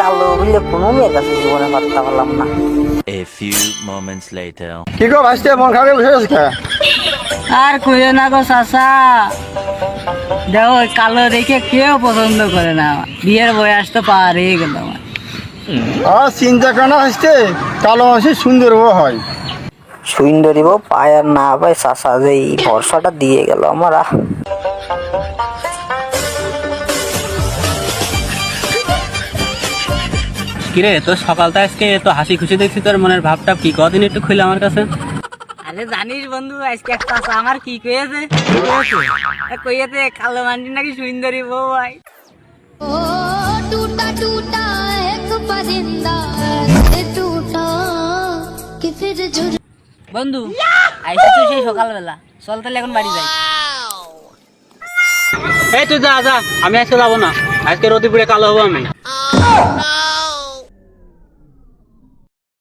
কালো বললে কোনো মেয়ের কাছে জীবনে পাত্তা পেলাম না। A few moments later. কি গো ভাসতে মন খারাপ বসে আছিস কে? আর কইও না গো চাচা, দেখো ওই কালো দেখে কেউ পছন্দ করে না, বিয়ের বয়স তো পার হয়ে গেল আমার। চিন্তা করো না ভাসতে, কালো মানুষের সুন্দর হয়। সুন্দরী বউ পায় আর না পায়, চাচা যে এই ভরসাটা দিয়ে গেল আমার। কিরে তোর সকালটা আজকে তো হাসি খুশি দেখছি, তোর মনের ভাবটা কি কদিন একটু খুলে আমার কাছে। আরে জানিস বন্ধু, আজকে একটা চাচা আমার কি কয়েছে, কইয়েছে কালো মান্ডি নাকি সুন্দরী বউ হয়। ओ टूटा टूटा एक परिंदा ऐसे टूटा कि फिर जुड़। বন্ধু আইসি তুই সেই সকালবেলা, চল তাহলে এখন বাড়ি যাই। এই তুই যা যা, আমি আজকে যাবো না, আজকে রতিপুরে কালো হবো আমি।